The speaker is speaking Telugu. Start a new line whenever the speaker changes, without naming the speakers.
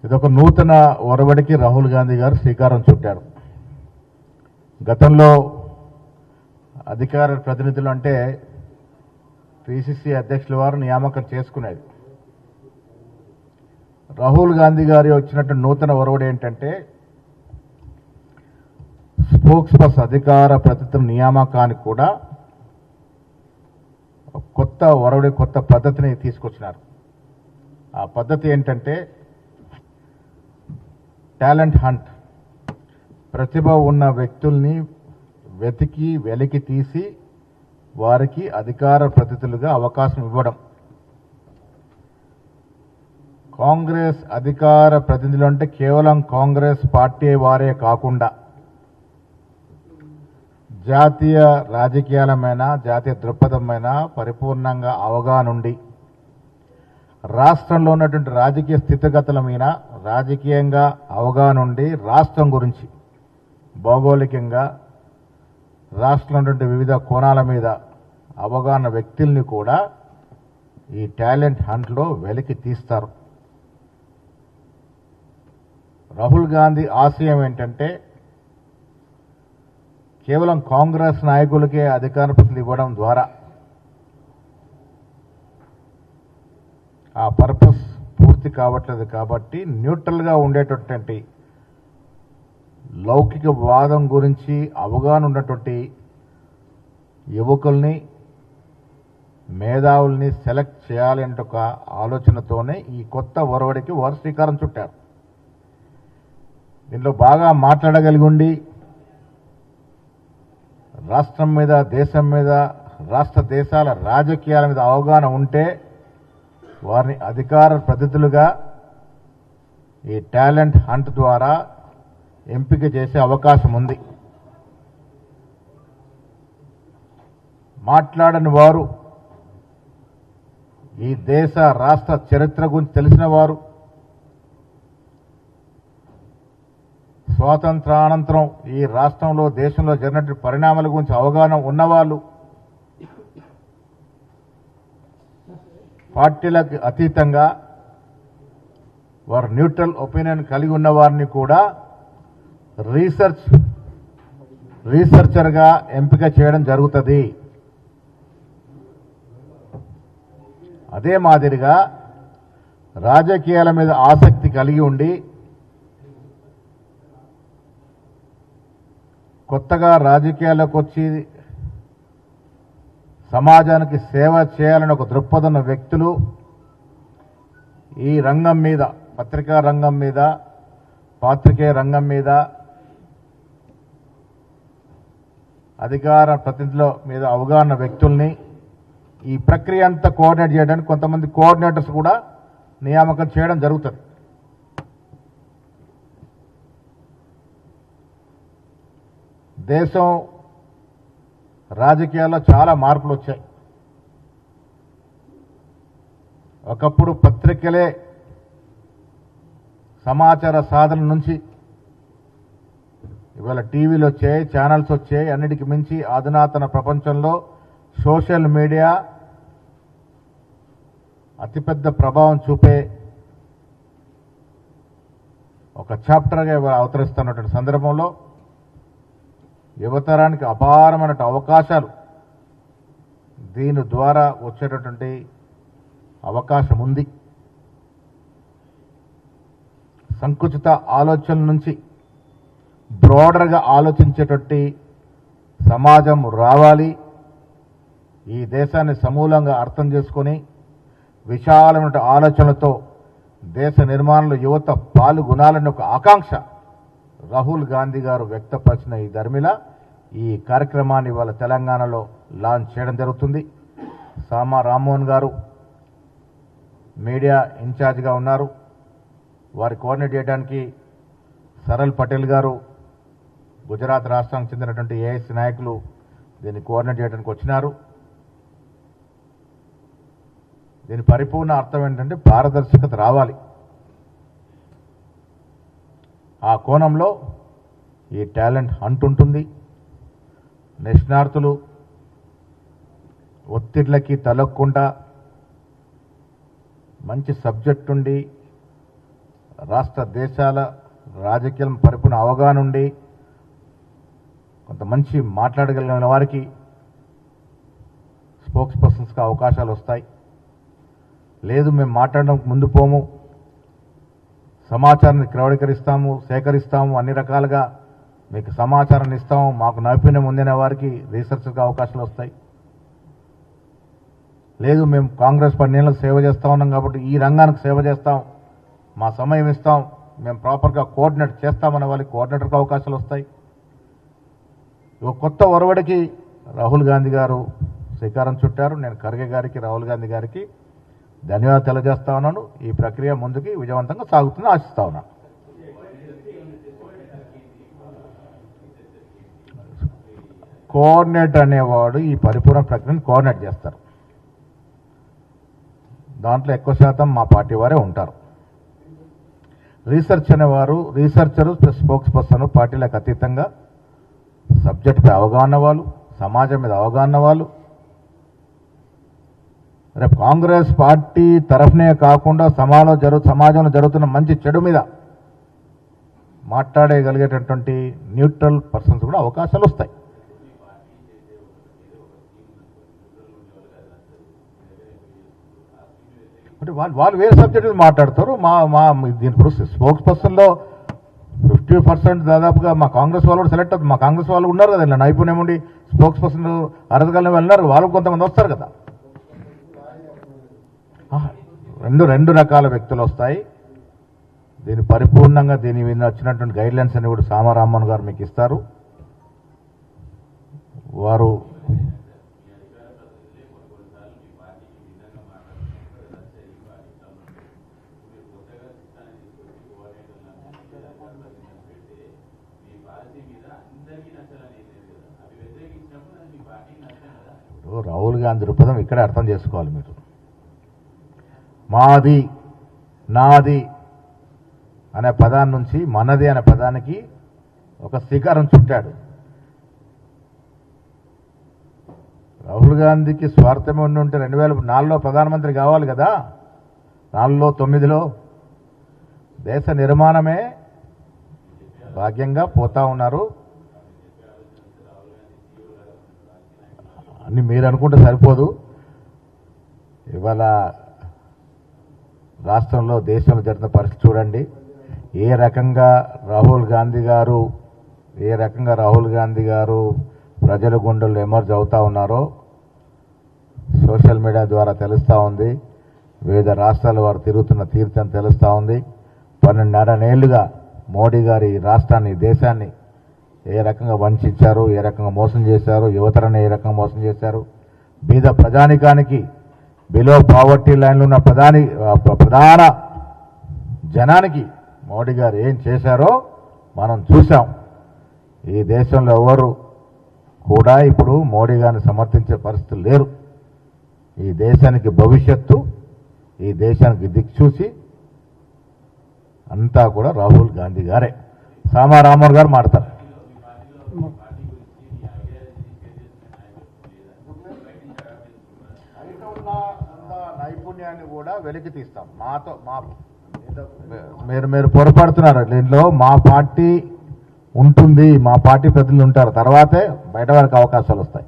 ఇదొక నూతన ఒరవడికి రాహుల్ గాంధీ గారు శ్రీకారం చుట్టారు. గతంలో అధికార ప్రతినిధులు అంటే పిసిసి అధ్యక్షుల వారు నియామకం చేసుకునేది. రాహుల్ గాంధీ గారి వచ్చినట్టు నూతన ఒరవడి ఏంటంటే స్పోక్స్ పర్సన్ అధికార ప్రతినిధుల నియామకానికి కూడా కొత్త ఒరవడి, కొత్త పద్ధతిని తీసుకొచ్చినారు. ఆ పద్ధతి ఏంటంటే టాలెంట్ హంట్. ప్రతిభ ఉన్న వ్యక్తుల్ని వెలికి తీసి వారికి అధికార ప్రతినిధులుగా అవకాశం ఇవ్వడం. కాంగ్రెస్ అధికార ప్రతినిధులు అంటే కేవలం కాంగ్రెస్ పార్టీ వారే కాకుండా జాతీయ రాజకీయాలమైన, జాతీయ దృక్పథమైన పరిపూర్ణంగా అవగాహన ఉండి రాష్ట్రంలో ఉన్నటువంటి రాజకీయ స్థితిగతుల మీద రాజకీయంగా అవగాహన ఉండి రాష్ట్రం గురించి భౌగోళికంగా రాష్ట్రంలో ఉన్నటువంటి వివిధ కోణాల మీద అవగాహన వ్యక్తుల్ని కూడా ఈ టాలెంట్ హంట్లో వెలికి తీస్తారు. రాహుల్ గాంధీ ఆశయం ఏంటంటే కేవలం కాంగ్రెస్ నాయకులకే అధికార ప్రతినిధులు ఇవ్వడం ద్వారా ఆ పర్పస్ పూర్తి కావట్లేదు. కాబట్టి న్యూట్రల్గా ఉండేటటువంటి లౌకిక వాదం గురించి అవగాహన ఉన్నటువంటి యువకుల్ని, మేధావుల్ని సెలెక్ట్ చేయాలంటే ఒక ఆలోచనతోనే ఈ కొత్త ఒరవడికి వారు శ్రీకారం చుట్టారు. దీనిలో బాగా మాట్లాడగలిగి ఉండి రాష్ట్రం మీద, దేశం మీద, రాష్ట్ర దేశాల రాజకీయాల మీద అవగాహన ఉంటే వారిని అధికార ప్రతినిధులుగా ఈ టాలెంట్ హంట్ ద్వారా ఎంపిక చేసే అవకాశం ఉంది. మాట్లాడని వారు, ఈ దేశ రాష్ట్ర చరిత్ర గురించి తెలిసిన వారు, స్వాతంత్రానంతరం ఈ రాష్ట్రంలో, దేశంలో జరిగినటువంటి పరిణామాల గురించి అవగాహన ఉన్నవాళ్ళు, పార్టీలకు అతీతంగా వారు న్యూట్రల్ ఒపీనియన్ కలిగి ఉన్న వారిని కూడా రీసెర్చర్గా ఎంపిక చేయడం జరుగుతుంది. అదే మాదిరిగా రాజకీయాల మీద ఆసక్తి కలిగి ఉండి కొత్తగా రాజకీయాల్లోకి వచ్చి సమాజానికి సేవ చేయాలని ఒక దృక్పథం ఉన్న వ్యక్తులు ఈ రంగం మీద, పత్రికా రంగం మీద, పాత్రికేయ రంగం మీద, అధికార ప్రతినిధుల మీద అవగాహన వ్యక్తుల్ని ఈ ప్రక్రియ అంతా కోఆర్డినేట్ చేయడానికి కొంతమంది కోఆర్డినేటర్స్ కూడా నియామకం చేయడం జరుగుతుంది. దేశం రాజకీయాల్లో చాలా మార్పులు వచ్చాయి. ఒకప్పుడు పత్రికలే సమాచార సాధన నుంచి ఇవాళ టీవీలు వచ్చాయి, ఛానల్స్ వచ్చాయి. అన్నిటికీ మించి అధునాతన ప్రపంచంలో సోషల్ మీడియా అతిపెద్ద ప్రభావం చూపే ఒక చాప్టర్గా అవతరిస్తున్నటువంటి సందర్భంలో యువతరానికి అపారమైన అవకాశాలు దీని ద్వారా వచ్చేటటువంటి అవకాశం ఉంది. సంకుచిత ఆలోచనల నుంచి బ్రాడర్గా ఆలోచించేటటువంటి సమాజం రావాలి. ఈ దేశాన్ని సమూలంగా అర్థం చేసుకొని విశాలమైన ఆలోచనలతో దేశ నిర్మాణంలో యువత పాల్గొనాలని ఒక ఆకాంక్ష రాహుల్ గాంధీ గారు వ్యక్తపరిచిన ఈ ధర్మిలా ఈ కార్యక్రమాన్ని ఇవాళ తెలంగాణలో లాంచ్ చేయడం జరుగుతుంది. సామా రామ్మోహన్ గారు మీడియా ఇన్ఛార్జిగా ఉన్నారు. వారి కోఆర్డినేట్ చేయడానికి సరల్ పటేల్ గారు గుజరాత్ రాష్ట్రానికి చెందినటువంటి ఏఐసి నాయకులు దీన్ని కోఆర్డినేట్ చేయడానికి వచ్చినారు. దీని పరిపూర్ణ అర్థం ఏంటంటే పారదర్శకత రావాలి. ఆ కోణంలో ఈ టాలెంట్ హంట్ ఉంటుంది. నిష్ణార్థులు ఒత్తిళ్లకి తలొక్కుండా మంచి సబ్జెక్ట్ ఉండి రాష్ట్ర దేశాల రాజకీయం పరిపూర్ణ అవగాహన ఉండి కొంత మంచి మాట్లాడగలిగిన వారికి స్పోక్స్ పర్సన్స్గా అవకాశాలు వస్తాయి. లేదు మేము మాట్లాడడానికి ముందు పోము, సమాచారాన్ని క్రోడీకరిస్తాము, సేకరిస్తాము, అన్ని రకాలుగా మీకు సమాచారాన్ని ఇస్తాము, మాకు నైపుణ్యం ఉందనే వారికి రీసెర్చ్గా అవకాశాలు వస్తాయి. లేదు మేము కాంగ్రెస్ 10 ఏళ్ళకు సేవ చేస్తూ ఉన్నాం కాబట్టి ఈ రంగానికి సేవ చేస్తాం, మా సమయం ఇస్తాం, మేము ప్రాపర్గా కోఆర్డినేట్ చేస్తామనే వాళ్ళకి కోఆర్డినేటర్కి అవకాశాలు వస్తాయి. ఒక కొత్త ఒరవడికి రాహుల్ గాంధీ గారు శ్రీకారం చుట్టారు. నేను ఖర్గే గారికి, రాహుల్ గాంధీ గారికి ధన్యవాదాలు తెలియజేస్తా ఉన్నాను. ఈ ప్రక్రియ ముందుకి విజయవంతంగా సాగుతుందని ఆశిస్తా ఉన్నాను. కోఆర్డినేట్ అనేవాడు ఈ పరిపూర్ణ ప్రక్రియను కోఆర్డినేట్ చేస్తారు. దాంట్లో ఎక్కువ శాతం మా పార్టీ వారే ఉంటారు. రీసెర్చ్ అనేవారు రీసెర్చరు ప్లస్ స్పోక్స్ పర్సన్, పార్టీలకు అతీతంగా సబ్జెక్టుపై అవగాహన వాళ్ళు, సమాజం మీద అవగాహన వాళ్ళు, రేపు కాంగ్రెస్ పార్టీ తరఫునే కాకుండా సమాజంలో జరుగుతున్న మంచి చెడు మీద మాట్లాడగలిగేటటువంటి న్యూట్రల్ పర్సన్స్ కూడా అవకాశాలు వస్తాయి. అంటే వాళ్ళు వేరే సబ్జెక్టులు మాట్లాడతారు. దీని ఇప్పుడు స్పోక్స్ పర్సన్లో 50% దాదాపుగా మా కాంగ్రెస్ వాళ్ళు కూడా సెలెక్ట్ అవుతుంది. మా కాంగ్రెస్ వాళ్ళు ఉన్నారు కదా, ఇలా నైపుణ్యం ఉండి స్పోక్స్ పర్సన్ అరగలని వెళ్ళినారు, వాళ్ళు కొంతమంది వస్తారు కదా. రెండు రకాల వ్యక్తులు వస్తాయి. దీని పరిపూర్ణంగా దీని మీద వచ్చినటువంటి గైడ్లైన్స్ అన్ని కూడా సామారామన్ గారు మీకు ఇస్తారు. వారు రాహుల్ గాంధీ దృక్పథం ఇక్కడే అర్థం చేసుకోవాలి మీరు. మాది, నాది అనే పదాన్ని నుంచి మనది అనే పదానికి ఒక శ్రీకారం చుట్టాడు. రాహుల్ గాంధీకి స్వార్థం ఉంటే 2004లో ప్రధానమంత్రి కావాలి కదా, 4లో 9లో దేశ నిర్మాణమే భాగ్యంగా పోతా ఉన్నారు. అన్ని మీరు అనుకుంటే సరిపోదు. ఇవాళ రాష్ట్రంలో, దేశంలో జరిగిన పరిస్థితి చూడండి. ఏ రకంగా రాహుల్ గాంధీ గారు ప్రజల గుండెల్లో ఎమర్జ్ అవుతా ఉన్నారో సోషల్ మీడియా ద్వారా తెలుస్తూ ఉంది. వివిధ రాష్ట్రాల వారు తిరుగుతున్న తీర్థం తెలుస్తూ ఉంది. 12.5 ఏళ్లుగా మోడీ గారు ఈ రాష్ట్రాన్ని, దేశాన్ని ఏ రకంగా వంచారు, ఏ రకంగా మోసం చేశారు, యువతరాన్ని ఏ రకంగా మోసం చేశారు, బీద ప్రజానికానికి బిలో పావర్టీ లైన్లో ఉన్న ప్రధాన జనానికి మోడీ గారు ఏం చేశారో మనం చూసాం. ఈ దేశంలో ఎవరు కూడా ఇప్పుడు మోడీ గారిని సమర్థించే పరిస్థితులు లేరు. ఈ దేశానికి భవిష్యత్తు, ఈ దేశానికి దిక్చూసి అంతా కూడా రాహుల్ గాంధీ గారే. సామారామన్ గారు మాడతారు. నైపుణ్యాన్ని కూడా వెలికి తీస్తాం. మీరు పొరపడుతున్నారు. దీంట్లో మా పార్టీ ఉంటుంది, మా పార్టీ ప్రతినిధులు ఉంటారు, తర్వాతే బయట వారికి అవకాశాలు వస్తాయి.